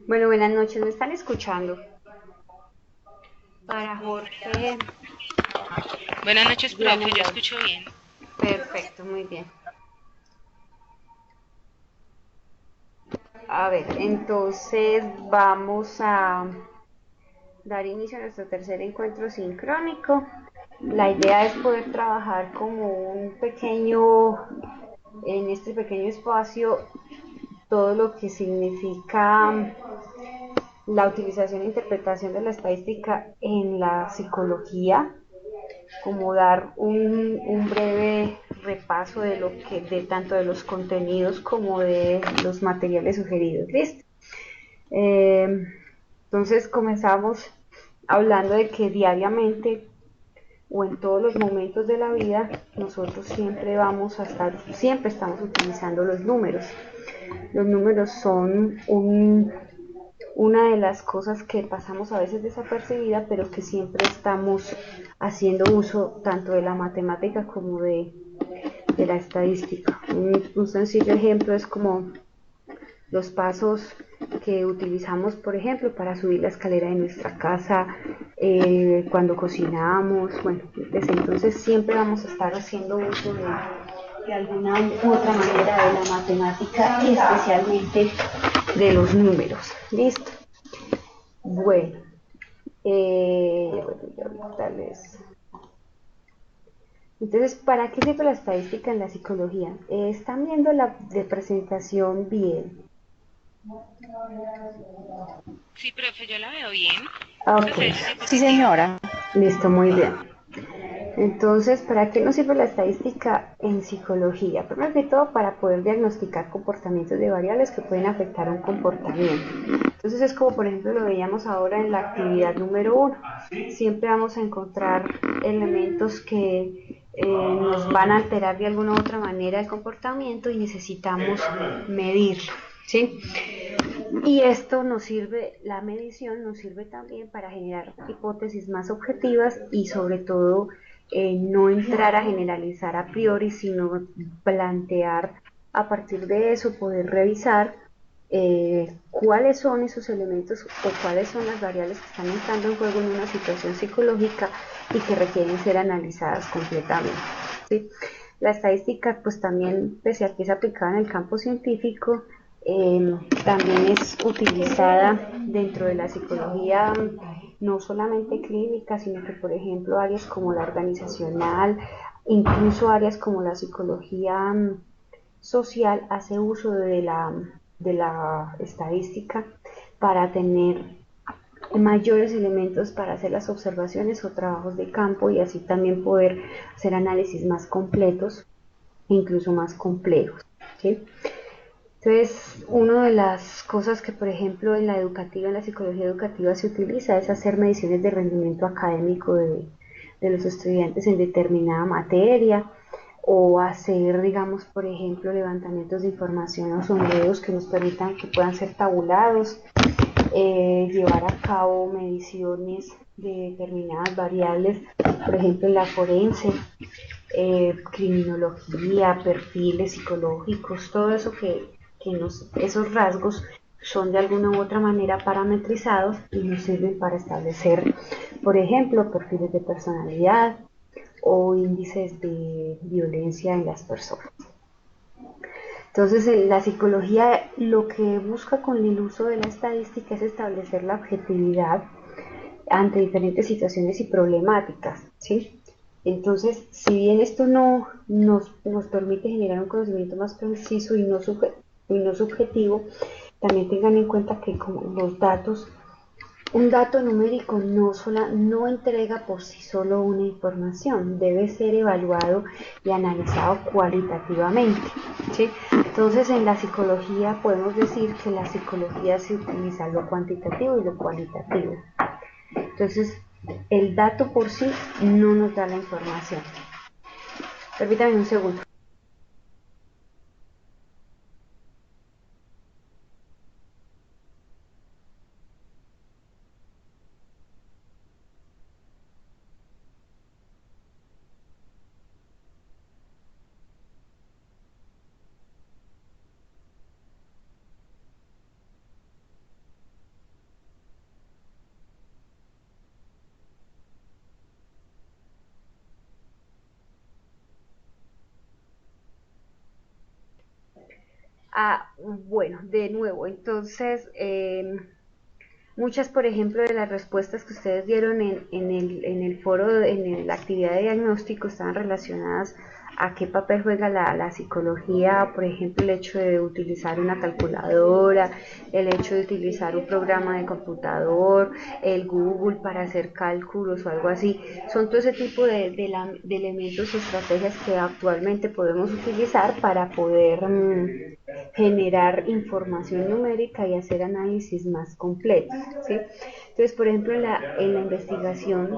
Bueno, buenas noches, ¿me están escuchando? Para Jorge, Buenas noches, Diana profe, yo Laura. escucho bien. Perfecto, muy bien. A ver, entonces vamos a dar inicio a nuestro tercer encuentro sincrónico. La idea es poder trabajar como en este pequeño espacio, todo lo que significa la utilización e interpretación de la estadística en la psicología, como dar un breve repaso de lo que, de tanto de los contenidos como de los materiales sugeridos. ¿Listo? Eh, entonces comenzamos hablando de que diariamente o en todos los momentos de la vida nosotros siempre estamos utilizando los números. Los números son una de las cosas que pasamos a veces desapercibida, pero que siempre estamos haciendo uso tanto de la matemática como de la estadística. Un sencillo ejemplo es como los pasos que utilizamos, por ejemplo, para subir la escalera de nuestra casa, cuando cocinamos, bueno, desde entonces siempre vamos a estar haciendo uso de alguna u otra manera de la matemática y especialmente de los números. ¿Listo? Bueno, ahorita entonces, ¿para qué sirve la estadística en la psicología? ¿Están viendo la de presentación bien? Sí, profe, yo la veo bien. Ok, Pues es Sí, diapositiva. señora. listo, muy bien. Entonces, ¿para qué nos sirve la estadística en psicología? Primero que todo, para poder diagnosticar comportamientos de variables que pueden afectar un comportamiento. Entonces, es como por ejemplo lo veíamos ahora en la actividad número uno. Siempre vamos a encontrar elementos que nos van a alterar de alguna u otra manera el comportamiento y necesitamos medirlo. ¿Sí? Y esto nos sirve, la medición nos sirve también para generar hipótesis más objetivas y sobre todo no entrar a generalizar a priori, sino plantear a partir de eso, poder revisar cuáles son esos elementos o cuáles son las variables que están entrando en juego en una situación psicológica y que requieren ser analizadas completamente. ¿Sí? La estadística, pues también, pese a que es aplicada en el campo científico, también es utilizada dentro de la psicología, no solamente clínica, sino que, por ejemplo, áreas como la organizacional, incluso áreas como la psicología social, hace uso de la estadística para tener mayores elementos para hacer las observaciones o trabajos de campo y así también poder hacer análisis más completos e incluso más complejos. ¿Sí? Entonces, una de las cosas que, por ejemplo, en la educativa, en la psicología educativa se utiliza es hacer mediciones de rendimiento académico de los estudiantes en determinada materia o hacer, digamos, por ejemplo, levantamientos de información o sondeos que nos permitan que puedan ser tabulados, llevar a cabo mediciones de determinadas variables, por ejemplo, en la forense, criminología, perfiles psicológicos, todo eso esos rasgos son de alguna u otra manera parametrizados y nos sirven para establecer, por ejemplo, perfiles de personalidad o índices de violencia en las personas. Entonces, la psicología lo que busca con el uso de la estadística es establecer la objetividad ante diferentes situaciones y problemáticas, ¿sí? Entonces, si bien esto no nos permite generar un conocimiento más preciso y no subjetivo, también tengan en cuenta que como los datos, un dato numérico no entrega por sí solo una información, debe ser evaluado y analizado cualitativamente. ¿Sí? Entonces, en la psicología podemos decir que la psicología se utiliza lo cuantitativo y lo cualitativo. Entonces, el dato por sí no nos da la información. Permítame un segundo. Ah, bueno, de nuevo, entonces, muchas, por ejemplo, de las respuestas que ustedes dieron en el foro, la actividad de diagnóstico, estaban relacionadas a qué papel juega la psicología, por ejemplo, el hecho de utilizar una calculadora, el hecho de utilizar un programa de computador, el Google para hacer cálculos o algo así. Son todo ese tipo de elementos o estrategias que actualmente podemos utilizar para poder generar información numérica y hacer análisis más completos, ¿sí? Entonces, por ejemplo, en la investigación,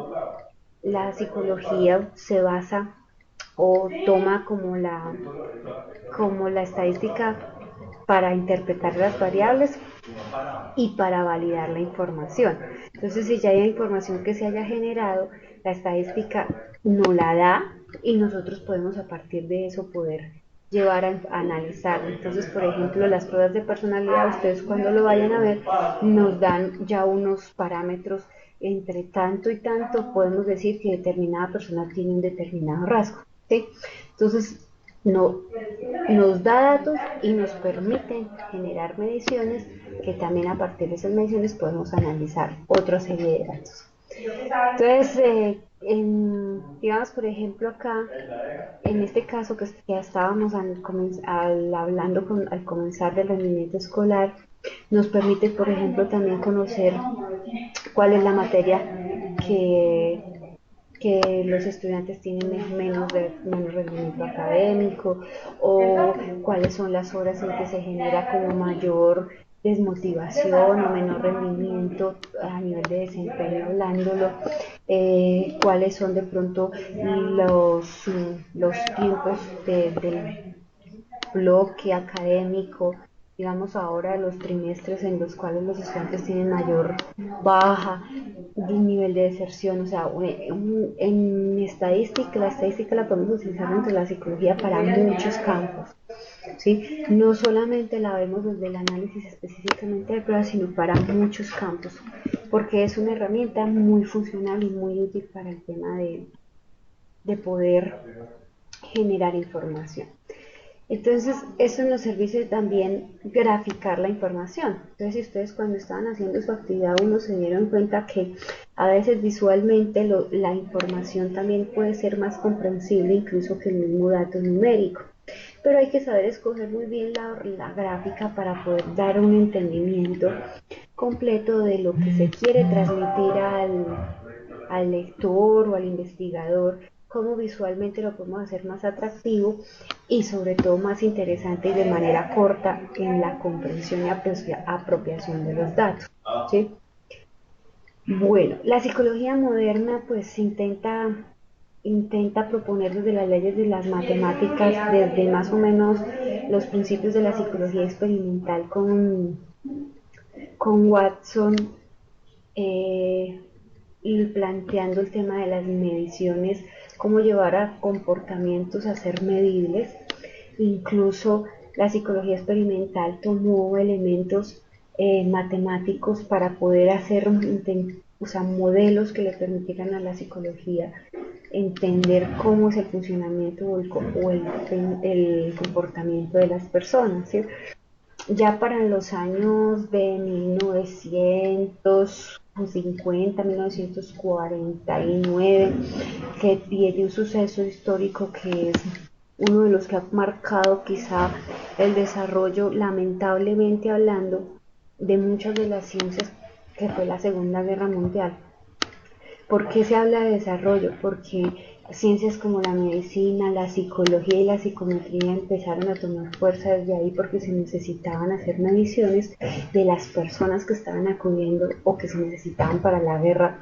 la psicología se basa o toma como la estadística para interpretar las variables y para validar la información. Entonces, si ya hay información que se haya generado, la estadística no la da y nosotros podemos a partir de eso poder llevar a analizar. Entonces, por ejemplo, las pruebas de personalidad, ustedes cuando lo vayan a ver, nos dan ya unos parámetros entre tanto y tanto, podemos decir que determinada persona tiene un determinado rasgo, ¿sí? Entonces, no, nos da datos y nos permiten generar mediciones que también a partir de esas mediciones podemos analizar otra serie de datos. Entonces, digamos, por ejemplo, acá, en este caso que ya estábamos hablando al comenzar del rendimiento escolar, nos permite, por ejemplo, también conocer cuál es la materia que los estudiantes tienen menos rendimiento académico o cuáles son las horas en que se genera como mayor desmotivación o menor rendimiento a nivel de desempeño hablándolo, cuáles son de pronto los tiempos del bloque académico, digamos ahora los trimestres en los cuales los estudiantes tienen mayor baja de nivel de deserción, o sea, en estadística, la estadística la podemos utilizar dentro de la psicología para muchos campos, ¿sí? No solamente la vemos desde el análisis específicamente de pruebas, sino para muchos campos, porque es una herramienta muy funcional y muy útil para el tema de poder generar información. Entonces, eso nos sirve también graficar la información. Entonces, si ustedes cuando estaban haciendo su actividad 1 se dieron cuenta que a veces visualmente la información también puede ser más comprensible incluso que el mismo dato numérico. Pero hay que saber escoger muy bien la gráfica para poder dar un entendimiento completo de lo que se quiere transmitir al lector o al investigador, cómo visualmente lo podemos hacer más atractivo y sobre todo más interesante y de manera corta en la comprensión y apropiación de los datos, ¿sí? Bueno, la psicología moderna pues intenta proponer desde las leyes de las matemáticas, desde más o menos los principios de la psicología experimental con Watson, eh, y planteando el tema de las mediciones, cómo llevar a comportamientos a ser medibles. Incluso la psicología experimental tomó elementos matemáticos para poder hacer modelos que le permitieran a la psicología entender cómo es el funcionamiento el comportamiento de las personas, ¿sí? Ya para los años de 1950, 1949, que tiene un suceso histórico que es uno de los que ha marcado quizá el desarrollo, lamentablemente hablando, de muchas de las ciencias, que fue la Segunda Guerra Mundial. ¿Por qué se habla de desarrollo? Porque ciencias como la medicina, la psicología y la psicometría empezaron a tomar fuerza desde ahí porque se necesitaban hacer mediciones de las personas que estaban acudiendo o que se necesitaban para la guerra,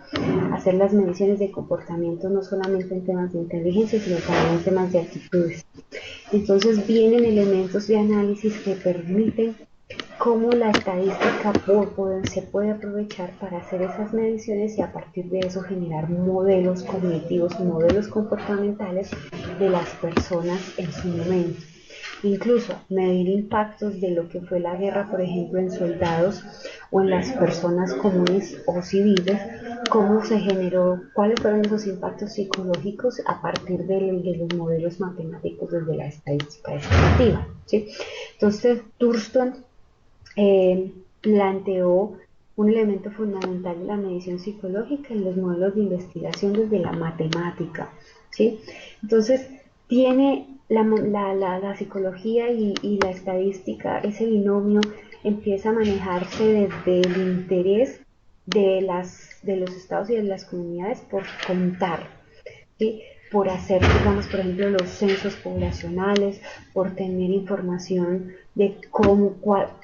hacer las mediciones de comportamiento no solamente en temas de inteligencia, sino también en temas de actitudes. Entonces vienen elementos de análisis que permiten cómo la estadística se puede aprovechar para hacer esas mediciones y a partir de eso generar modelos cognitivos y modelos comportamentales de las personas en su momento. Incluso medir impactos de lo que fue la guerra, por ejemplo, en soldados o en las personas comunes o civiles, cómo se generó, cuáles fueron esos impactos psicológicos a partir de los modelos matemáticos desde la estadística descriptiva, ¿sí? Entonces, Thurston planteó un elemento fundamental de la medición psicológica en los modelos de investigación desde la matemática, ¿sí? Entonces, tiene la psicología y la estadística, ese binomio empieza a manejarse desde el interés de los estados y de las comunidades por contar, ¿sí? Por hacer, digamos, por ejemplo, los censos poblacionales, por tener información de cómo,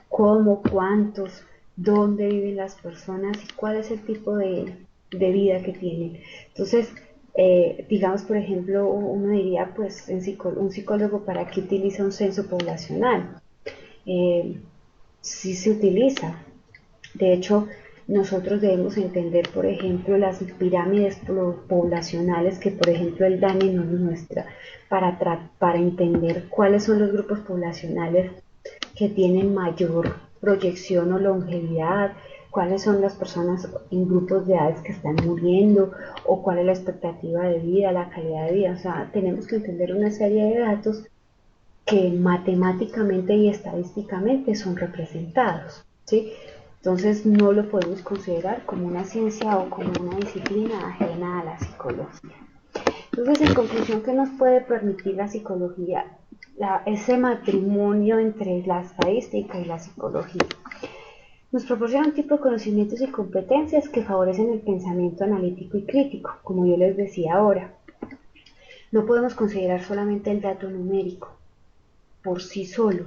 cuántos, dónde viven las personas y cuál es el tipo de vida que tienen. Entonces, digamos, por ejemplo, uno diría, pues, un psicólogo, ¿para qué utiliza un censo poblacional? Sí se utiliza. De hecho, nosotros debemos entender, por ejemplo, las pirámides poblacionales que, por ejemplo, el DANE nos muestra para entender cuáles son los grupos poblacionales que tienen mayor proyección o longevidad, cuáles son las personas en grupos de edades que están muriendo o cuál es la expectativa de vida, la calidad de vida. O sea, tenemos que entender una serie de datos que matemáticamente y estadísticamente son representados, ¿sí? Entonces no lo podemos considerar como una ciencia o como una disciplina ajena a la psicología. Entonces, en conclusión, ¿qué nos puede permitir la psicología? Ese matrimonio entre la estadística y la psicología. Nos proporciona un tipo de conocimientos y competencias que favorecen el pensamiento analítico y crítico, como yo les decía ahora. No podemos considerar solamente el dato numérico por sí solo.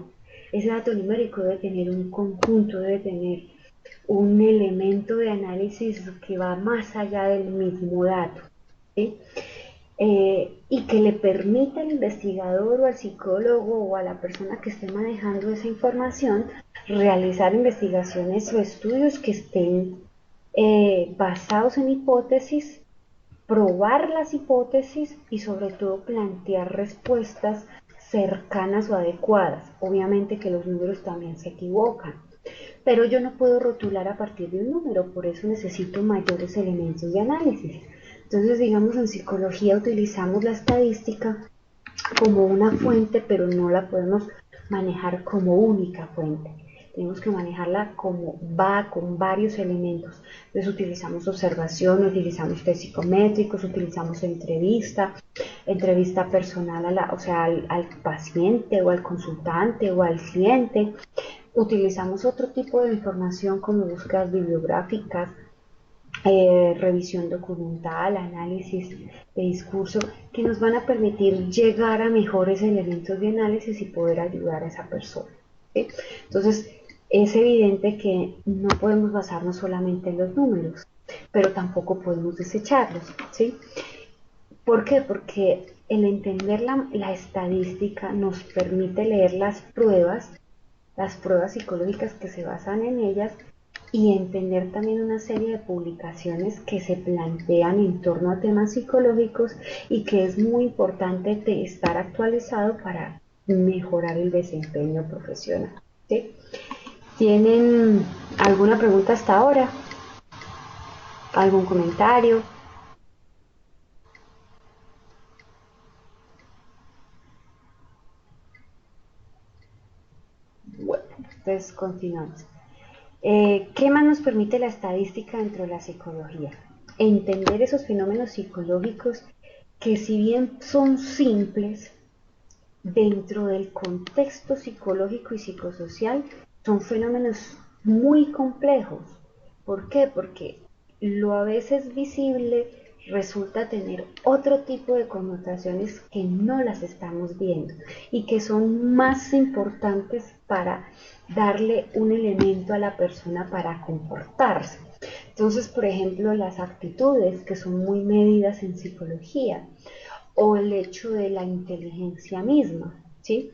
Ese dato numérico debe tener un conjunto, debe tener un elemento de análisis que va más allá del mismo dato, ¿sí? Y que le permita al investigador o al psicólogo o a la persona que esté manejando esa información realizar investigaciones o estudios que estén basados en hipótesis, probar las hipótesis y sobre todo plantear respuestas cercanas o adecuadas. Obviamente que los números también se equivocan, pero yo no puedo rotular a partir de un número, por eso necesito mayores elementos de análisis. Entonces, digamos, en psicología utilizamos la estadística como una fuente, pero no la podemos manejar como única fuente. Tenemos que manejarla como va con varios elementos. Entonces utilizamos observación, utilizamos test psicométricos, utilizamos entrevista personal al paciente o al consultante o al cliente. Utilizamos otro tipo de información como búsquedas bibliográficas, revisión documental, análisis de discurso, que nos van a permitir llegar a mejores elementos de análisis y poder ayudar a esa persona, ¿sí? Entonces, es evidente que no podemos basarnos solamente en los números, pero tampoco podemos desecharlos, ¿sí? ¿Por qué? Porque el entender la estadística nos permite leer las pruebas psicológicas que se basan en ellas y entender también una serie de publicaciones que se plantean en torno a temas psicológicos y que es muy importante estar actualizado para mejorar el desempeño profesional, ¿sí? ¿Tienen alguna pregunta hasta ahora? ¿Algún comentario? Bueno, entonces continuamos. ¿Qué más nos permite la estadística dentro de la psicología? Entender esos fenómenos psicológicos que, si bien son simples, dentro del contexto psicológico y psicosocial, son fenómenos muy complejos. ¿Por qué? Porque lo a veces visible resulta tener otro tipo de connotaciones que no las estamos viendo y que son más importantes para darle un elemento a la persona para comportarse. Entonces, por ejemplo, las actitudes, que son muy medidas en psicología, o el hecho de la inteligencia misma, ¿sí?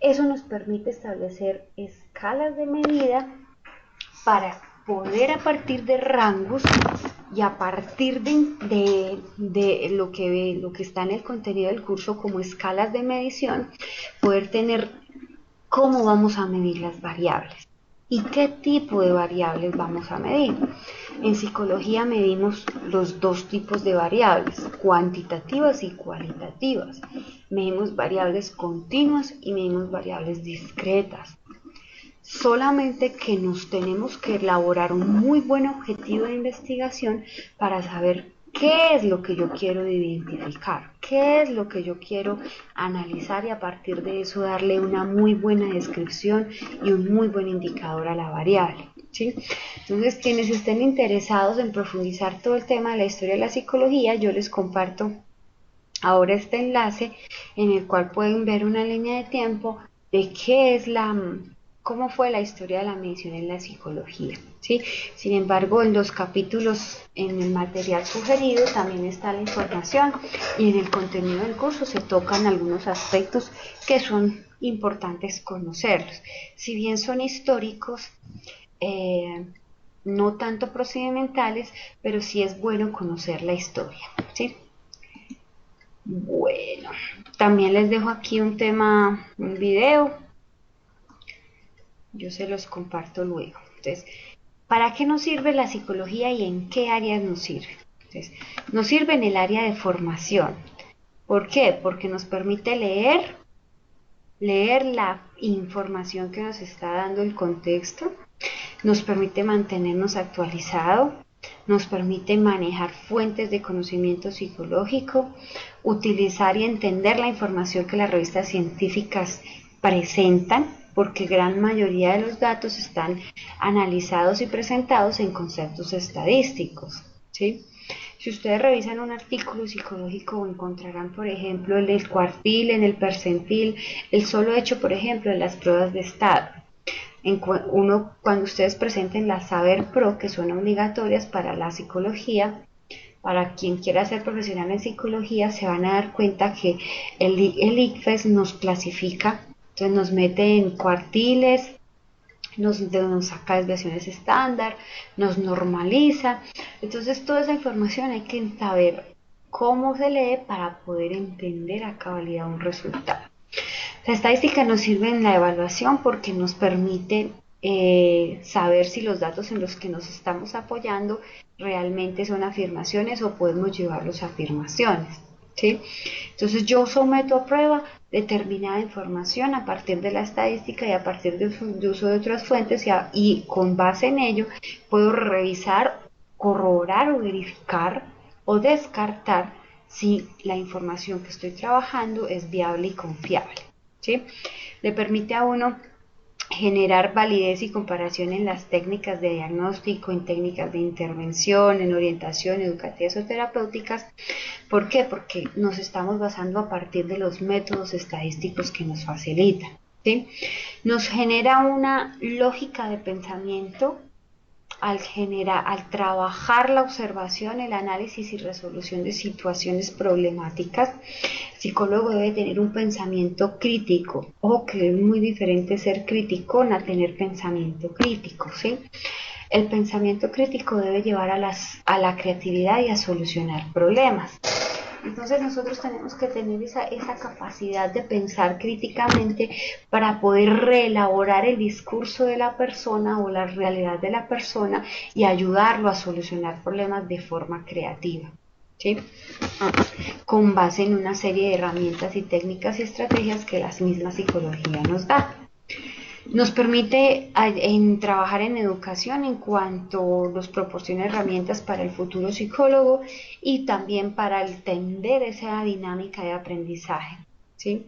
Eso nos permite establecer escalas de medida para poder, a partir de rangos y a partir de lo que está en el contenido del curso como escalas de medición, poder tener cómo vamos a medir las variables, ¿Y qué tipo de variables vamos a medir? En psicología medimos los dos tipos de variables, cuantitativas y cualitativas. Medimos variables continuas y medimos variables discretas. Solamente que nos tenemos que elaborar un muy buen objetivo de investigación para saber qué es lo que yo quiero identificar, qué es lo que yo quiero analizar y a partir de eso darle una muy buena descripción y un muy buen indicador a la variable. ¿Sí? Entonces, quienes estén interesados en profundizar todo el tema de la historia de la psicología, yo les comparto ahora este enlace en el cual pueden ver una línea de tiempo de cómo fue la historia de la medicina en la psicología. ¿Sí? Sin embargo, en los capítulos, en el material sugerido también está la información y en el contenido del curso se tocan algunos aspectos que son importantes conocerlos. Si bien son históricos, no tanto procedimentales, pero sí es bueno conocer la historia. ¿Sí? Bueno, también les dejo aquí un video, yo se los comparto luego. Entonces, ¿para qué nos sirve la psicología y en qué áreas nos sirve? Entonces, nos sirve en el área de formación. ¿Por qué? Porque nos permite leer la información que nos está dando el contexto, nos permite mantenernos actualizados, nos permite manejar fuentes de conocimiento psicológico, utilizar y entender la información que las revistas científicas presentan, porque gran mayoría de los datos están analizados y presentados en conceptos estadísticos, ¿sí? Si ustedes revisan un artículo psicológico encontrarán, por ejemplo, el cuartil, en el percentil, el solo hecho, por ejemplo, de las pruebas de estado. Cuando ustedes presenten las Saber Pro, que son obligatorias para la psicología, para quien quiera ser profesional en psicología, se van a dar cuenta que el ICFES nos clasifica, entonces nos mete en cuartiles, nos saca desviaciones estándar, nos normaliza. Entonces toda esa información hay que saber cómo se lee para poder entender a cabalidad un resultado. La estadística nos sirve en la evaluación porque nos permite saber si los datos en los que nos estamos apoyando realmente son afirmaciones o podemos llevarlos a afirmaciones. ¿Sí? Entonces yo someto a prueba determinada información a partir de la estadística y a partir de uso de otras fuentes y con base en ello puedo revisar, corroborar o verificar o descartar si la información que estoy trabajando es viable y confiable. ¿Sí? Le permite a uno generar validez y comparación en las técnicas de diagnóstico, en técnicas de intervención, en orientación educativas o terapéuticas. ¿Por qué? Porque nos estamos basando a partir de los métodos estadísticos que nos facilitan. ¿Sí? Nos genera una lógica de pensamiento al trabajar la observación, el análisis y resolución de situaciones problemáticas. El psicólogo debe tener un pensamiento crítico. Ojo que es muy diferente ser criticón a tener pensamiento crítico, ¿sí? El pensamiento crítico debe llevar a la creatividad y a solucionar problemas. Entonces nosotros tenemos que tener esa capacidad de pensar críticamente para poder reelaborar el discurso de la persona o la realidad de la persona y ayudarlo a solucionar problemas de forma creativa, ¿sí? Con base en una serie de herramientas y técnicas y estrategias que la misma psicología nos da. Nos permite trabajar en educación en cuanto nos proporciona herramientas para el futuro psicólogo y también para entender esa dinámica de aprendizaje, ¿sí?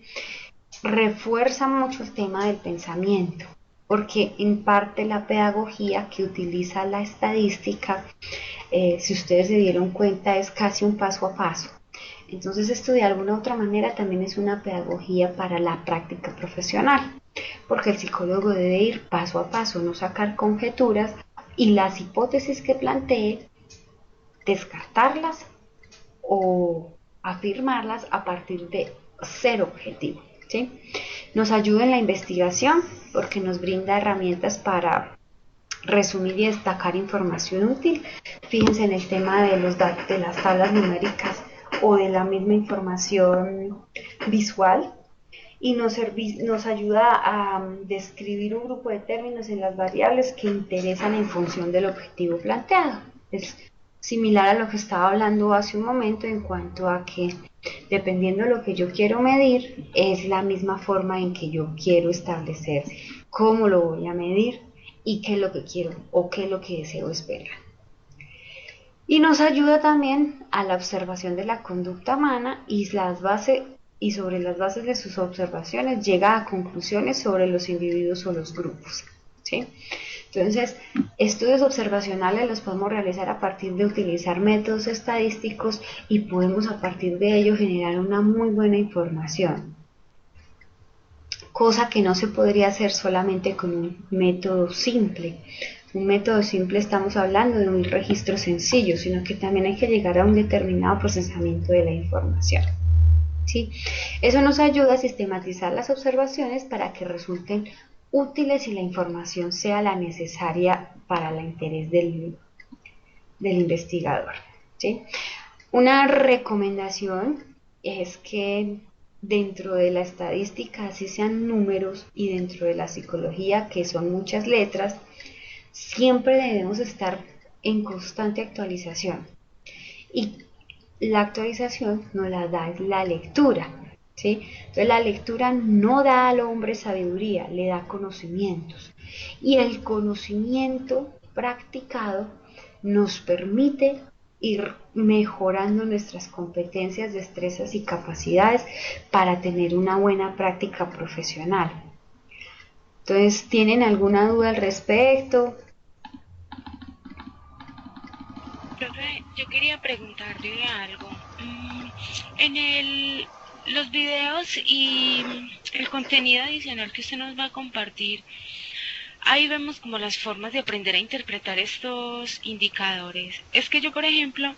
Refuerza mucho el tema del pensamiento, porque en parte la pedagogía que utiliza la estadística, si ustedes se dieron cuenta, es casi un paso a paso. Entonces esto de alguna u otra manera también es una pedagogía para la práctica profesional, porque el psicólogo debe ir paso a paso, no sacar conjeturas y las hipótesis que plantee, descartarlas o afirmarlas a partir de ser objetivo, ¿sí? Nos ayuda en la investigación porque nos brinda herramientas para resumir y destacar información útil. Fíjense en el tema de las tablas numéricas o de la misma información visual. y nos ayuda a describir un grupo de términos en las variables que interesan en función del objetivo planteado. Es similar a lo que estaba hablando hace un momento en cuanto a que dependiendo de lo que yo quiero medir, es la misma forma en que yo quiero establecer cómo lo voy a medir y qué es lo que quiero o qué es lo que deseo esperar. Y nos ayuda también a la observación de la conducta humana y sobre las bases de sus observaciones llega a conclusiones sobre los individuos o los grupos, ¿sí? Entonces, estudios observacionales los podemos realizar a partir de utilizar métodos estadísticos y podemos a partir de ello generar una muy buena información, cosa que no se podría hacer solamente con un método simple. Un método simple estamos hablando de un registro sencillo, sino que también hay que llegar a un determinado procesamiento de la información. ¿Sí? Eso nos ayuda a sistematizar las observaciones para que resulten útiles y la información sea la necesaria para el interés del investigador. ¿Sí? Una recomendación es que dentro de la estadística, así sean números, y dentro de la psicología, que son muchas letras, siempre debemos estar en constante actualización. Y la actualización nos la da la lectura, ¿sí? Entonces la lectura no da al hombre sabiduría, le da conocimientos. Y el conocimiento practicado nos permite ir mejorando nuestras competencias, destrezas y capacidades para tener una buena práctica profesional. Entonces, ¿tienen alguna duda al respecto? Profe, yo quería preguntarle algo. En los videos y el contenido adicional que usted nos va a compartir, ahí vemos como las formas de aprender a interpretar estos indicadores. Es que yo, por ejemplo,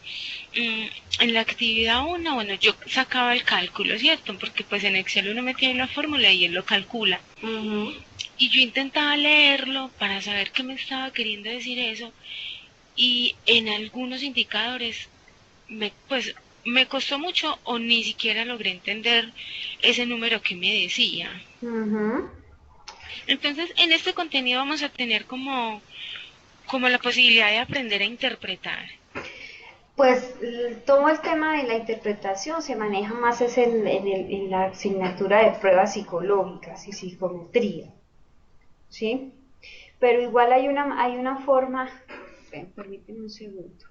en la actividad 1, bueno, yo sacaba el cálculo, ¿cierto? Porque pues en Excel uno metía la fórmula y él lo calcula. Y yo intentaba leerlo para saber qué me estaba queriendo decir eso. Y en algunos indicadores, pues me costó mucho o ni siquiera logré entender ese número que me decía. Entonces, en este contenido vamos a tener como la posibilidad de aprender a interpretar. Pues todo el tema de la interpretación se maneja más es en la asignatura de pruebas psicológicas y psicometría, ¿sí? Pero igual hay una forma, permíteme un segundo.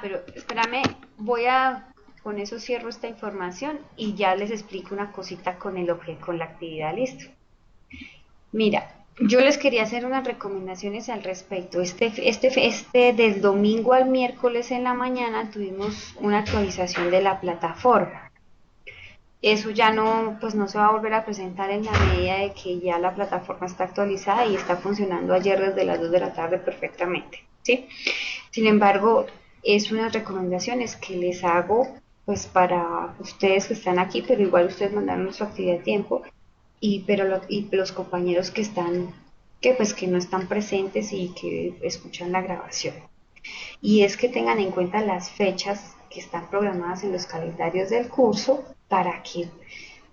Pero espérame, con eso cierro esta información y ya les explico una cosita con con la actividad, listo. Mira, yo les quería hacer unas recomendaciones al respecto. Del domingo al miércoles en la mañana tuvimos una actualización de la plataforma. Eso ya no, pues no se va a volver a presentar en la medida de que ya la plataforma está actualizada y está funcionando ayer desde las 2 de la tarde perfectamente, ¿sí? Sin embargo, es unas recomendaciones que les hago pues para ustedes que están aquí, pero igual ustedes mandaron su actividad a tiempo y los compañeros que no están presentes y que escuchan la grabación. Y es que tengan en cuenta las fechas que están programadas en los calendarios del curso para que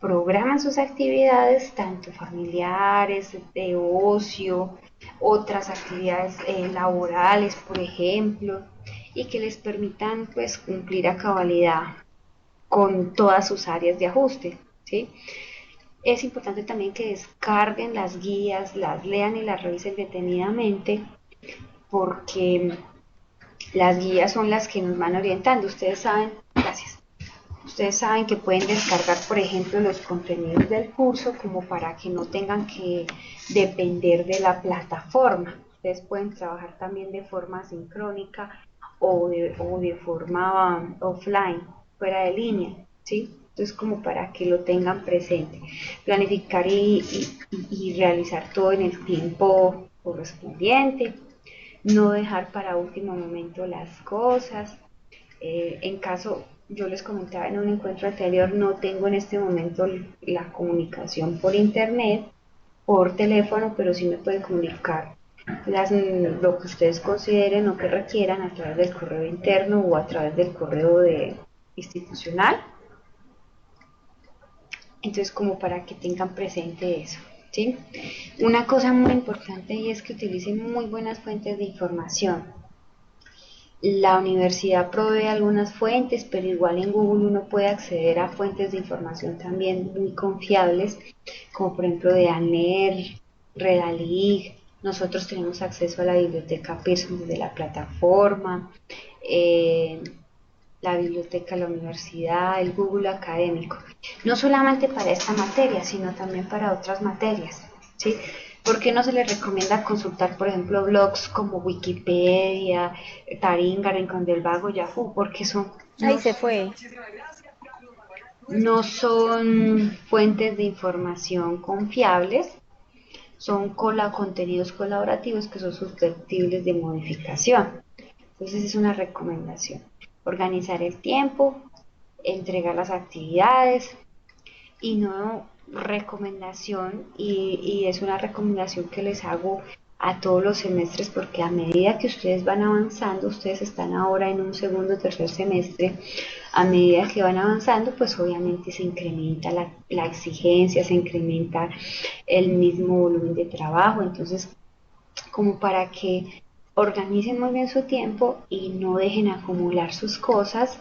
programen sus actividades, tanto familiares, de ocio, otras actividades laborales, por ejemplo, y que les permitan pues cumplir a cabalidad con todas sus áreas de ajuste, ¿sí? Es importante también que descarguen las guías, las lean y las revisen detenidamente, porque las guías son las que nos van orientando. Ustedes saben que pueden descargar, por ejemplo, los contenidos del curso como para que no tengan que depender de la plataforma. Ustedes pueden trabajar también de forma sincrónica o de forma offline, fuera de línea, ¿sí? Entonces, como para que lo tengan presente. Planificar y realizar todo en el tiempo correspondiente. No dejar para último momento las cosas. En caso, yo les comentaba en un encuentro anterior, no tengo en este momento la comunicación por internet, por teléfono, pero sí me pueden comunicar lo que ustedes consideren o que requieran a través del correo interno o a través del correo institucional. Entonces, como para que tengan presente eso, ¿sí? Una cosa muy importante y es que utilicen muy buenas fuentes de información. La universidad provee algunas fuentes, pero igual en Google uno puede acceder a fuentes de información también muy confiables, como por ejemplo de ANER, Redalig. Nosotros tenemos acceso a la biblioteca Pearson desde la plataforma, eh, la biblioteca de la universidad, el Google académico. No solamente para esta materia, sino también para otras materias, ¿sí? ¿Por qué no se les recomienda consultar, por ejemplo, blogs como Wikipedia, Taringa, Rincón del Vago, Yahoo? Porque Ahí se fue. no son fuentes de información confiables, son contenidos colaborativos que son susceptibles de modificación. Entonces es una recomendación. Organizar el tiempo, entregar las actividades y no recomendación, y es una recomendación que les hago a todos los semestres porque a medida que ustedes van avanzando, ustedes están ahora en un segundo o tercer semestre, a medida que van avanzando pues obviamente se incrementa la exigencia, se incrementa el mismo volumen de trabajo, entonces como para que organicen muy bien su tiempo y no dejen acumular sus cosas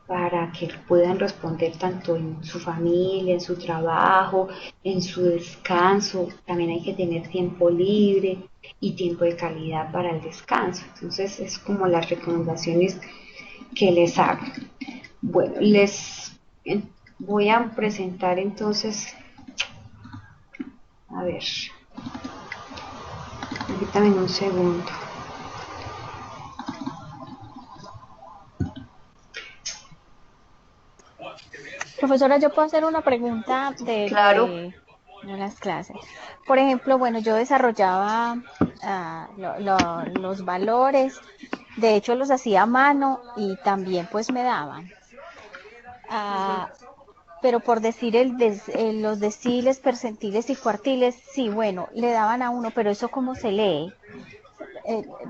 para que puedan responder tanto en su familia, en su trabajo, en su descanso. También hay que tener tiempo libre y tiempo de calidad para el descanso. Entonces es como las recomendaciones que les hago. Bueno, voy a presentar entonces, a ver, permítame un segundo. Profesora, yo puedo hacer una pregunta de Claro. de las clases. Por ejemplo, bueno, yo desarrollaba los valores, de hecho los hacía a mano y también pues me daban. Ah, pero por decir los deciles, percentiles y cuartiles, sí, bueno, le daban a uno, pero eso cómo se lee.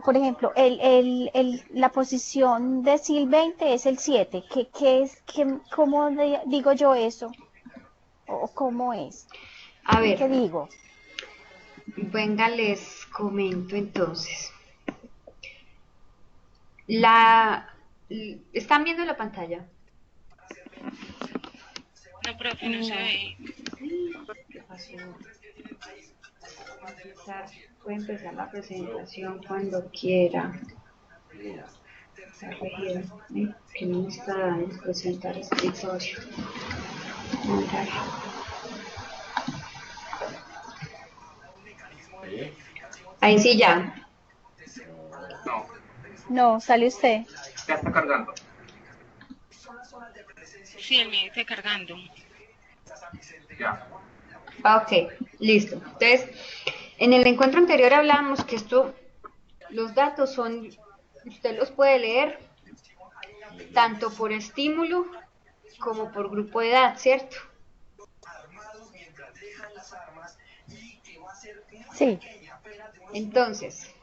Por ejemplo, la posición decil 20 es el 7. ¿Cómo digo yo eso? ¿O cómo es? A ver, ¿Qué digo? venga, les comento entonces. La, ¿Están viendo la pantalla? No, profe, no se No. ve. ¿Qué pasó? Puede empezar la presentación cuando quiera. Está regida. Que no me está dando presentar escritorio. Mandar. Ahí sí ya. No, No, sale usted. ya está cargando. Sí, el mío está cargando. Ya. Ok, listo. Entonces, en el encuentro anterior hablamos que los datos usted los puede leer tanto por estímulo como por grupo de edad, ¿cierto? Sí. Entonces,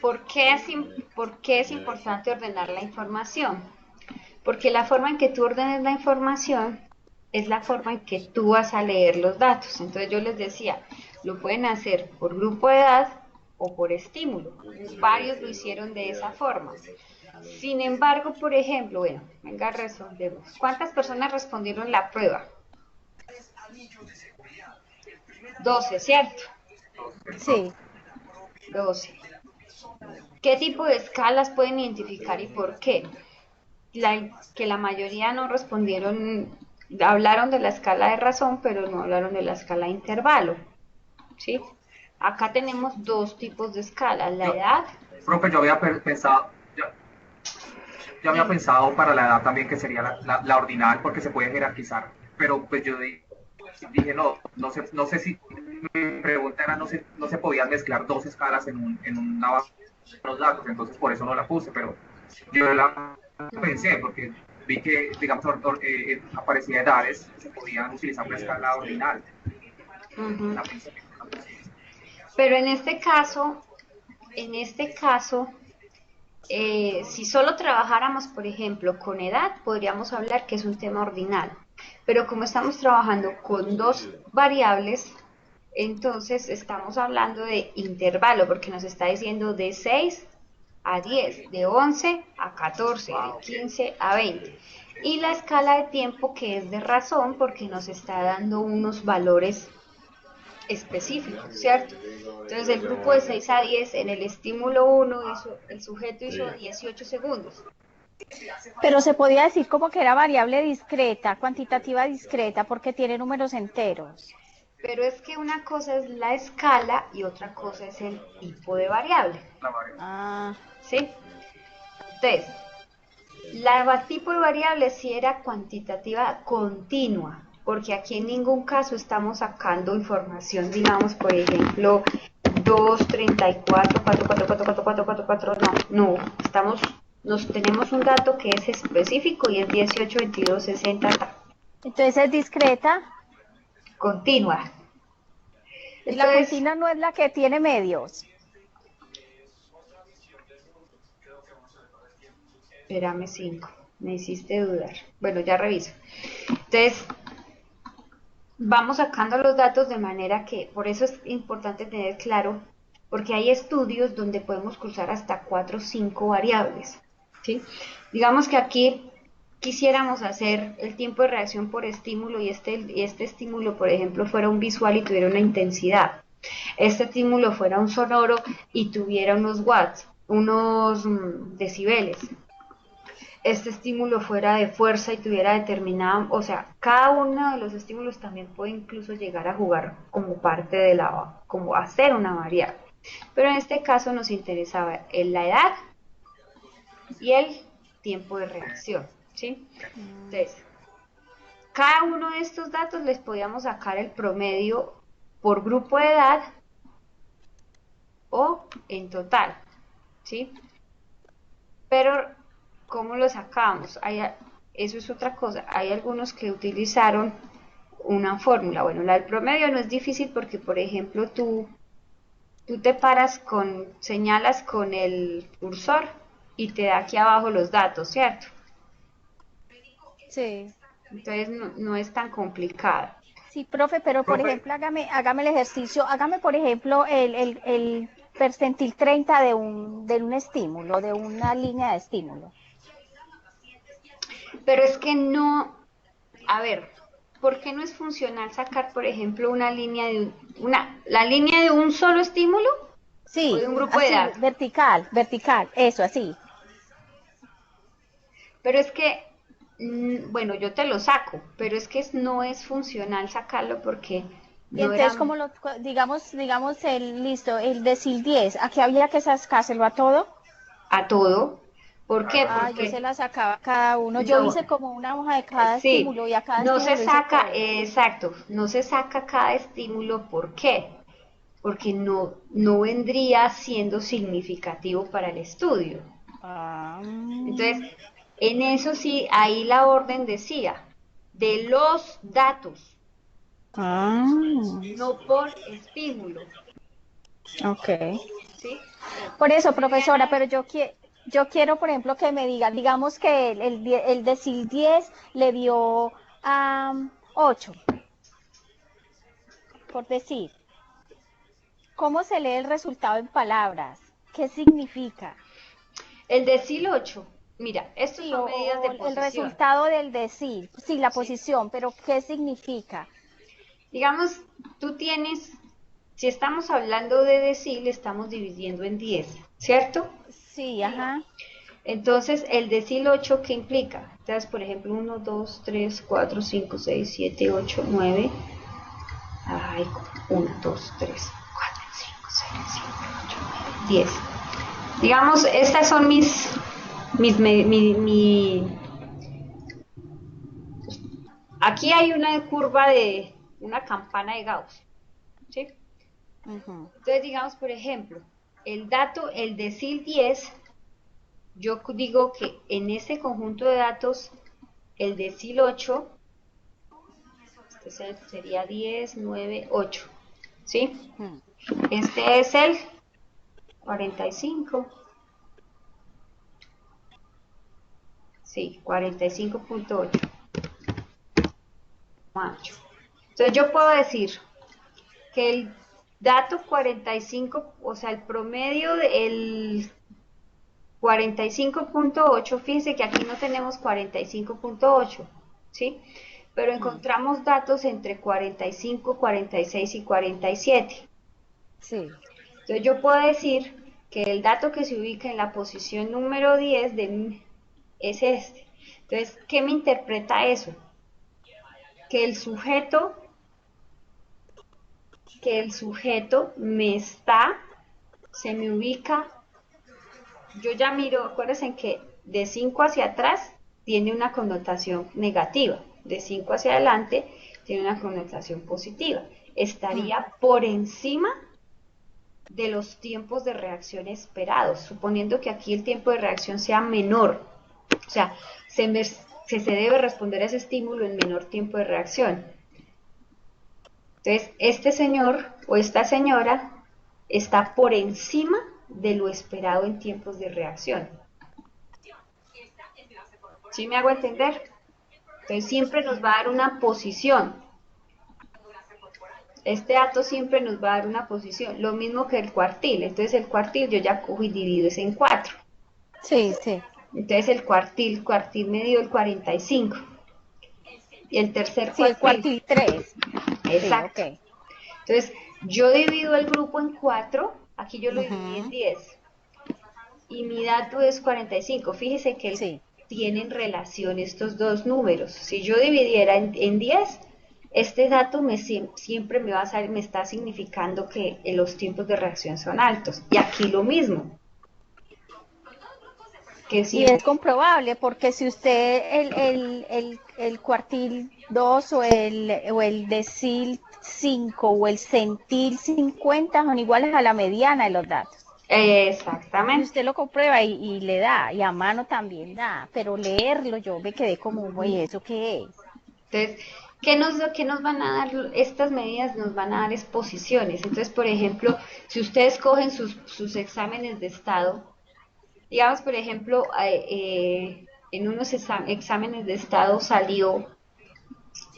¿por qué es importante ordenar la información? Porque la forma en que tú ordenes la información es la forma en que tú vas a leer los datos. Entonces yo les decía, lo pueden hacer por grupo de edad o por estímulo. Varios lo hicieron de esa forma. Sin embargo, por ejemplo, bueno, venga, resolvemos. ¿Cuántas personas respondieron la prueba? 12, ¿cierto? Sí. 12. ¿Qué tipo de escalas pueden identificar y por qué? Que la mayoría no respondieron, hablaron de la escala de razón, pero no hablaron de la escala de intervalo, ¿sí? Acá tenemos dos tipos de escalas, la Yo, edad. profe, yo había pensado, yo había Dime. pensado para la edad también que sería la ordinal porque se puede jerarquizar, pero pues yo dije no sé si mi pregunta era no se podían mezclar dos escalas en una base de los datos, entonces por eso no la puse, pero yo la pensé porque vi que digamos aparecía edades, se podían utilizar una escala ordinal. Ujú. La pensé. Pero en este caso, Si solo trabajáramos, por ejemplo, con edad, podríamos hablar que es un tema ordinal. Pero como estamos trabajando con dos variables, entonces estamos hablando de intervalo, porque nos está diciendo de 6 a 10, de 11 a 14, de 15 a 20. Y la escala de tiempo que es de razón, porque nos está dando unos valores específico, ¿cierto? Entonces el grupo de 6 a 10 en el estímulo 1 el sujeto hizo 18 segundos. Pero se podía decir como que era variable discreta, cuantitativa discreta, porque tiene números enteros. Pero es que una cosa es la escala y otra cosa es el tipo de variable. Ah, ¿Sí? Entonces, la tipo de variable sí era cuantitativa continua, porque aquí en ningún caso estamos sacando información, digamos, por ejemplo, 2, 34, 4, 4, 4, 4, 4, 4, 4, no, tenemos un dato que es específico y es 18, 22, 60, entonces es discreta. continua. Y la Entonces, continua no es la que tiene medios. espérame 5, me hiciste dudar. Bueno, ya reviso. Entonces, vamos sacando los datos de manera que, por eso es importante tener claro, porque hay estudios donde podemos cruzar hasta 4 o 5 variables. ¿Sí? Digamos que aquí quisiéramos hacer el tiempo de reacción por estímulo y este estímulo, por ejemplo, fuera un visual y tuviera una intensidad. Este estímulo fuera un sonoro y tuviera unos watts, unos decibeles. Este estímulo fuera de fuerza y tuviera determinada, o sea, cada uno de los estímulos también puede incluso llegar a jugar como parte de como hacer una variable. Pero en este caso nos interesaba la edad y el tiempo de reacción, ¿sí? Entonces, cada uno de estos datos les podíamos sacar el promedio por grupo de edad o en total, ¿sí? Pero, ¿cómo lo sacamos? Eso es otra cosa. Hay algunos que utilizaron una fórmula. Bueno, la del promedio no es difícil porque, por ejemplo, tú te paras señalas con el cursor y te da aquí abajo los datos, ¿cierto? Sí. Entonces no es tan complicado. Sí, profe, pero por Profe, ejemplo, hágame el ejercicio, hágame por ejemplo el percentil 30 de un estímulo, de una línea de estímulo. Pero es que no, a ver, ¿por qué no es funcional sacar, por ejemplo, la línea de un solo estímulo o de Sí, un grupo de así, edad? vertical, eso, así. Pero es que, bueno, yo te lo saco, pero es que no es funcional sacarlo porque Y no entonces, era como digamos, listo, el decil 10, ¿aquí había que sacárselo a todo? a todo. ¿Por qué? Ah, yo se Porque la sacaba a cada uno. Yo no, hice como una hoja de cada sí, estímulo y a cada no se estímulo hice saca, todo. exacto, no se saca cada estímulo. ¿Por qué? Porque no vendría siendo significativo para el estudio. Ah, Entonces, en eso sí, ahí la orden decía, de los datos, ah, no por estímulo, ok. ¿sí? Por eso, No tenía profesora, nada. pero yo quiero, por ejemplo, que me digan, digamos que el decil 10 le dio 8, por decir. ¿Cómo se lee el resultado en palabras? ¿Qué significa? El decil 8, mira, estos Sí, son medidas de el posición, resultado del decir, sí, la ¿sí? posición, pero ¿qué significa? Digamos, tú tienes, si estamos hablando de decil, estamos dividiendo en 10, ¿cierto? Sí, ajá. Entonces, el decil 8, ¿qué implica? Entonces, por ejemplo, 1, 2, 3, 4, 5, 6, 7, 8, 9. Ay, 1, 2, 3, 4, 5, 6, 7, 8, 9, 10. Digamos, estas son mis aquí hay una curva de una campana de Gauss, ¿sí? Ujú. Entonces, digamos, por ejemplo, el decil 10, yo digo que en este conjunto de datos, el decil 8, este sería 10, 9, 8, ¿sí? Mm. Este es el 45, Sí, 45.8. Entonces yo puedo decir que el dato 45, o sea, el promedio del 45.8, fíjense que aquí no tenemos 45.8, ¿sí? Pero encontramos datos entre 45, 46 y 47. Sí. Entonces yo puedo decir que el dato que se ubica en la posición número 10 es este. Entonces, ¿qué me interpreta eso? Que el sujeto se me ubica, yo ya miro, acuérdense que de 5 hacia atrás tiene una connotación negativa, de 5 hacia adelante tiene una connotación positiva. Estaría por encima de los tiempos de reacción esperados, suponiendo que aquí el tiempo de reacción sea menor, o sea, se debe responder a ese estímulo en menor tiempo de reacción. Entonces, este señor o esta señora está por encima de lo esperado en tiempos de reacción. ¿Sí me hago entender? Entonces, siempre nos va a dar una posición. Este dato siempre nos va a dar una posición, lo mismo que el cuartil. Entonces, el cuartil yo ya cojo y divido es en 4. Sí, sí. Entonces, el cuartil me dio el 45. Y el tercer Sí, el cuartil. cuartil 3. Sí, Exacto. ok. Entonces, yo divido el grupo en 4, aquí yo lo dividí en 10, y mi dato es 45. Fíjese que Sí. tienen relación estos dos números. Si yo dividiera en 10, este dato siempre me está significando que los tiempos de reacción son altos. Y aquí lo mismo. Que Y es comprobable porque si usted el cuartil 2 o el decil 5 o el centil 50 son iguales a la mediana de los datos. Y exactamente. usted lo comprueba y le da, y a mano también da, pero leerlo yo me quedé como, güey, ¿eso qué es? Entonces, ¿qué nos van a dar? Estas medidas nos van a dar exposiciones. Entonces, por ejemplo, si ustedes cogen sus exámenes de estado, digamos, por ejemplo, en unos exámenes de estado salió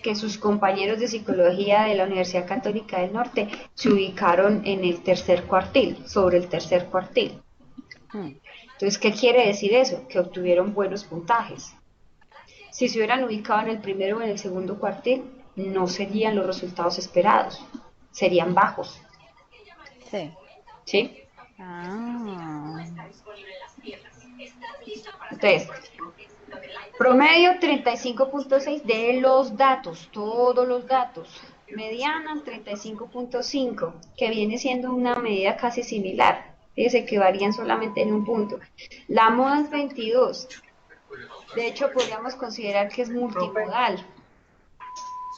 que sus compañeros de psicología de la Universidad Católica del Norte se ubicaron en el tercer cuartil, sobre el tercer cuartil. Entonces, ¿qué quiere decir eso? Que obtuvieron buenos puntajes. Si se hubieran ubicado en el primero o en el segundo cuartil, no serían los resultados esperados, serían bajos. Sí. ¿Sí? Ah. Entonces, promedio 35.6 de los datos, todos los datos. Mediana 35.5, que viene siendo una medida casi similar. Fíjese que varían solamente en un punto. La moda es 22. De hecho, podríamos considerar que es multimodal.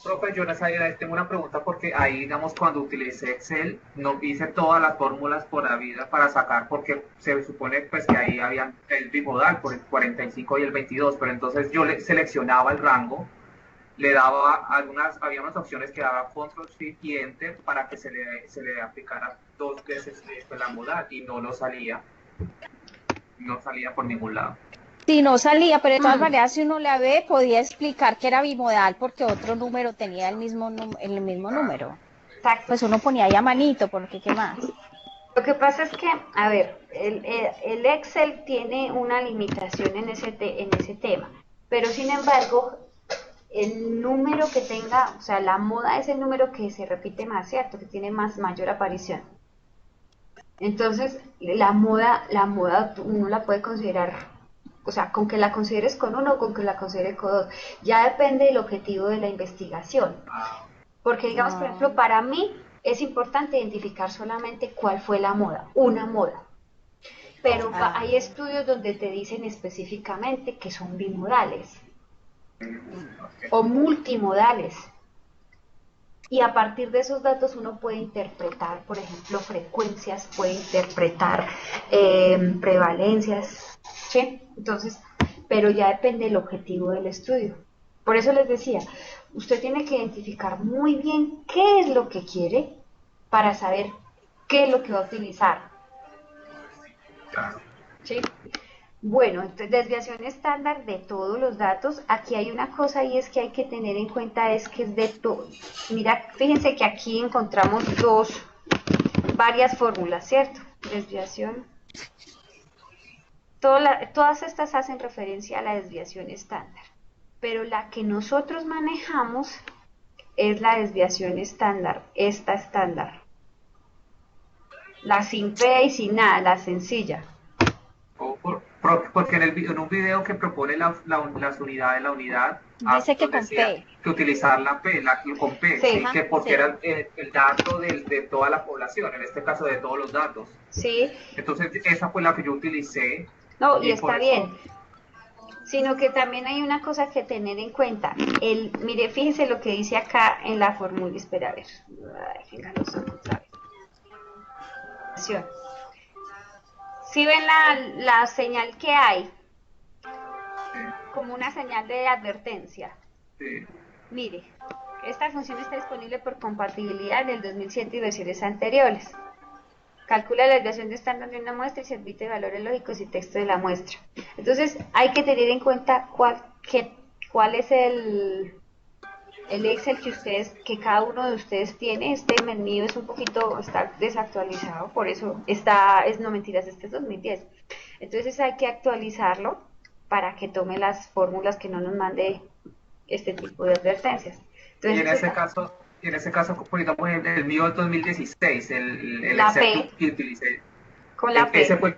Profe, yo tengo una pregunta porque ahí, digamos, cuando utilicé Excel, no hice todas las fórmulas por la vida para sacar, porque se supone pues que ahí había el bimodal por el 45 y el 22, pero entonces yo seleccionaba el rango, le daba había unas opciones que daba Control Shift y Enter para que se le aplicara dos veces la modal y no salía por ningún lado. Sí, no salía, pero de todas maneras, si uno la ve, podía explicar que era bimodal porque otro número tenía el mismo número. Exacto. Pues uno ponía ahí a manito, porque ¿qué más? Lo que pasa es que, a ver, el Excel tiene una limitación en ese tema, pero sin embargo, el número que tenga, o sea, la moda es el número que se repite más, ¿cierto? Que tiene mayor aparición. Entonces, la moda uno la puede considerar, o sea, con que la consideres con uno o con que la consideres con dos. Ya depende del objetivo de la investigación. Porque, digamos, por ejemplo, para mí es importante identificar solamente cuál fue la moda, una moda. Pero hay estudios donde te dicen específicamente que son bimodales o multimodales. Y a partir de esos datos uno puede interpretar, por ejemplo, frecuencias, puede interpretar prevalencias, ¿sí? Entonces, pero ya depende del objetivo del estudio. Por eso les decía, usted tiene que identificar muy bien qué es lo que quiere para saber qué es lo que va a utilizar. Claro. ¿Sí? Bueno, entonces desviación estándar de todos los datos. Aquí hay una cosa y es que hay que tener en cuenta es que es de todo. Mira, fíjense que aquí encontramos varias fórmulas, ¿cierto? Desviación. Todas estas hacen referencia a la desviación estándar, pero la que nosotros manejamos es la desviación estándar, esta estándar. La sin P y sin nada, la sencilla. Porque en un video que propone las unidades de la unidad, dice que con P. Que utilizar la P, con P, Sí. ¿sí? Que porque Sí. era el dato de toda la población, en este caso de todos los datos. Sí. Entonces, esa fue la que yo utilicé. No, y está bien. Sino que también hay una cosa que tener en cuenta. Mire, fíjense lo que dice acá en la fórmula. Espera, a ver. Ay, venga, lo saco otra vez. Si ven la señal que hay, como una señal de advertencia. Sí. Mire, esta función está disponible por compatibilidad del 2007 y versiones anteriores. Calcula la desviación de estándar de una muestra y se admite valores lógicos y texto de la muestra. Entonces, hay que tener en cuenta cuál es el Excel que cada uno de ustedes tiene. El mío es un poquito, está desactualizado, por eso no mentiras, este es 2010. Entonces hay que actualizarlo para que tome las fórmulas, que no nos mande este tipo de advertencias. Entonces, y en ese caso, digamos, el mío es 2016, el la Excel P, que utilicé. con la P. Ese fue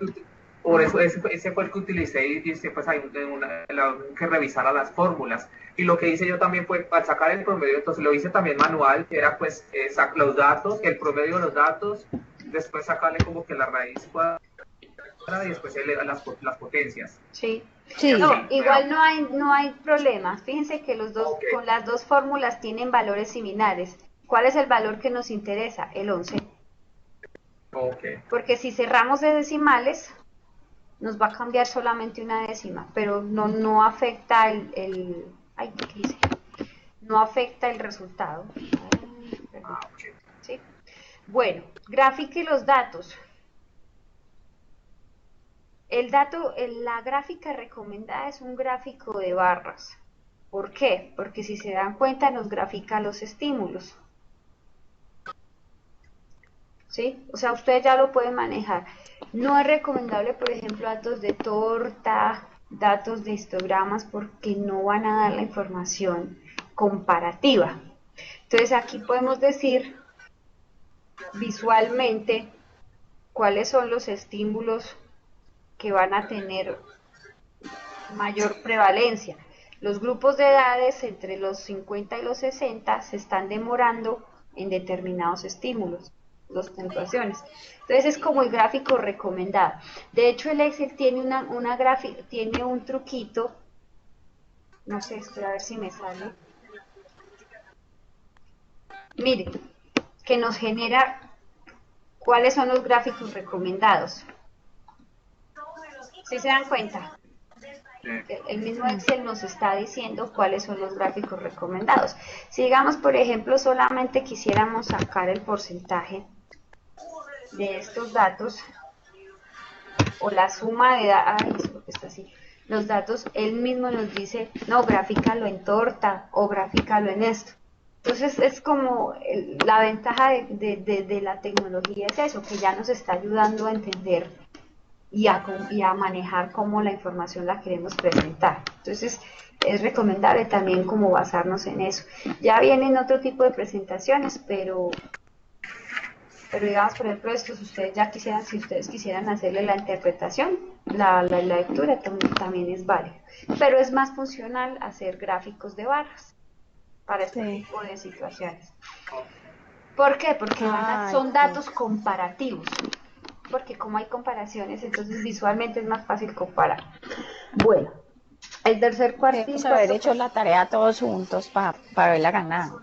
el que utilicé y pues hay que revisar a las fórmulas. Y lo que hice yo también fue, al sacar el promedio, entonces lo hice también manual, que era pues los datos, el promedio de los datos, después sacarle como que la raíz cuadrada y después las potencias. Sí. Sí. No, igual no hay problema. Fíjense que con las dos fórmulas tienen valores similares. ¿Cuál es el valor que nos interesa? El 11. Okay. Porque si cerramos de decimales, nos va a cambiar solamente una décima, pero no afecta ay, ¿qué hice? No afecta el resultado. Okay. ¿Sí? Bueno, grafique los datos. La gráfica recomendada es un gráfico de barras. ¿Por qué? Porque si se dan cuenta nos grafica los estímulos. ¿Sí? O sea, ustedes ya lo pueden manejar. No es recomendable, por ejemplo, datos de torta, datos de histogramas, porque no van a dar la información comparativa. Entonces aquí podemos decir visualmente cuáles son los estímulos que van a tener mayor prevalencia. Los grupos de edades entre los 50 y los 60 se están demorando en determinados estímulos, las puntuaciones. Entonces es como el gráfico recomendado. De hecho, el Excel tiene tiene un truquito. No sé, espera a ver si me sale. Mire, que nos genera cuáles son los gráficos recomendados. ¿Sí se dan cuenta? El mismo Excel nos está diciendo cuáles son los gráficos recomendados. Si digamos, por ejemplo, solamente quisiéramos sacar el porcentaje de estos datos o la suma de los datos, él mismo nos dice, no, grafícalo en torta o grafícalo en esto. Entonces es como la ventaja de la tecnología es eso, que ya nos está ayudando a entender y a manejar cómo la información la queremos presentar. Entonces es recomendable también como basarnos en eso. Ya vienen otro tipo de presentaciones, pero digamos, por ejemplo, estos si ustedes quisieran hacerle la interpretación, la lectura también es válido. Pero es más funcional hacer gráficos de barras para este tipo de situaciones. ¿Por qué? Porque son datos comparativos. Porque como hay comparaciones, entonces visualmente es más fácil comparar. Bueno, el tercer cuartil... Debemos haber hecho la tarea todos juntos para haberla ganado.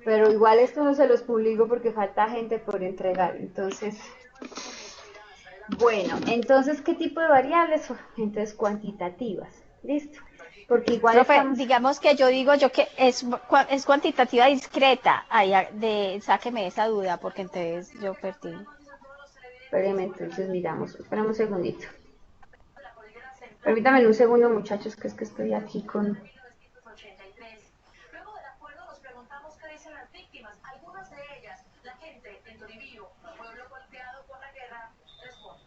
Pero igual esto no se los publico porque falta gente por entregar. Entonces, bueno, entonces, ¿qué tipo de variables son? Entonces, cuantitativas. ¿Listo? Porque igual Profe, digamos que yo digo que es cuantitativa discreta. Sáqueme esa duda porque entonces yo perdí. Espéreme, entonces miramos. Espérame un segundito. Permítame un segundo, muchachos, que es que estoy aquí con... Luego del acuerdo nos preguntamos qué dicen las víctimas. Algunas de ellas, la gente en Toribío, pueblo golpeado por la guerra, responde.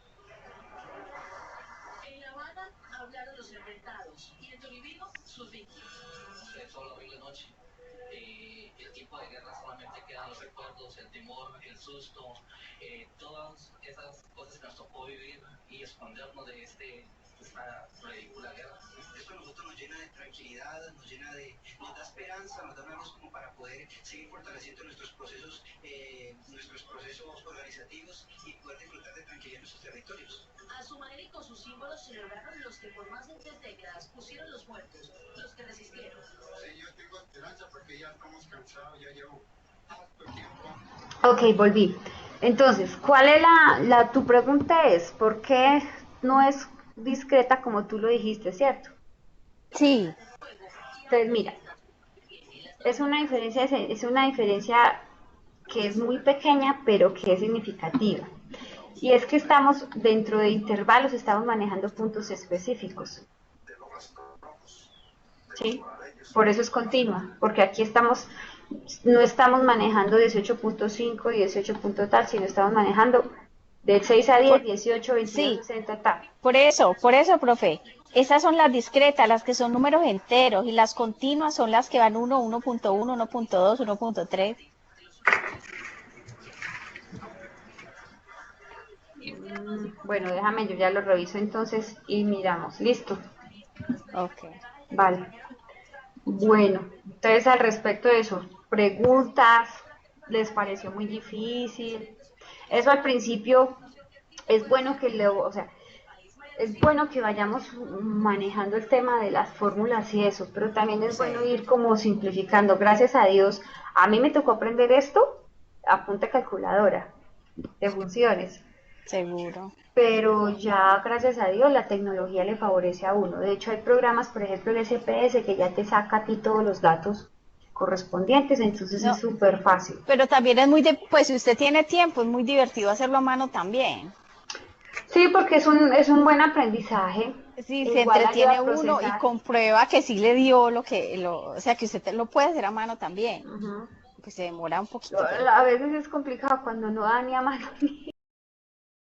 En La Habana hablaron los enfrentados y en Toribío sus víctimas. Es solo horrible noche. El tiempo de guerra solamente quedan los recuerdos, el temor, el susto, todas esas cosas que nos tocó vivir y escondernos de esta ridícula guerra. Eso a nosotros nos llena de tranquilidad, nos da esperanza, nos da una luz como para poder seguir fortaleciendo nuestros procesos organizativos y poder disfrutar de tranquilidad en nuestros territorios. A su manera y con sus símbolos celebraron los que por más de 10 décadas pusieron los muertos, los que resistieron. Sí, yo tengo esperanza porque ya estamos cansados, ya llevo harto tiempo. Ok, volví. Entonces, ¿cuál es tu pregunta es, ¿por qué no es discreta como tú lo dijiste, cierto? Sí. Entonces, mira, es una diferencia que es muy pequeña, pero que es significativa. Y es que estamos dentro de intervalos, estamos manejando puntos específicos. ¿Sí? Por eso es continua, porque aquí no estamos manejando 18.5 y 18 punto tal, sino estamos manejando de 6 a 10, 18, 22, Sí, 60 tal. por eso, profe. Esas son las discretas, las que son números enteros, y las continuas son las que van 1, 1.1, 1.2, 1.3. Bueno, déjame, yo ya lo reviso entonces y miramos. Listo. Ok. Vale. Bueno, entonces al respecto de eso, preguntas, ¿les pareció muy difícil? Eso al principio es bueno es bueno que vayamos manejando el tema de las fórmulas y eso, pero también es bueno Sí, ir como simplificando. Gracias a Dios, a mí me tocó aprender esto a punta calculadora de funciones, seguro. pero ya gracias a Dios la tecnología le favorece a uno. De hecho hay programas, por ejemplo el SPS, que ya te saca a ti todos los datos correspondientes, entonces es No, súper fácil. pero también pues si usted tiene tiempo, es muy divertido hacerlo a mano también. Sí, porque es un buen aprendizaje, Sí, e se igual ayuda entretiene a uno y procesar. comprueba que sí le dio o sea, que usted lo puede hacer a mano también. Uh-huh. Pues se demora un poquito, pero A veces es complicado cuando no da ni a mano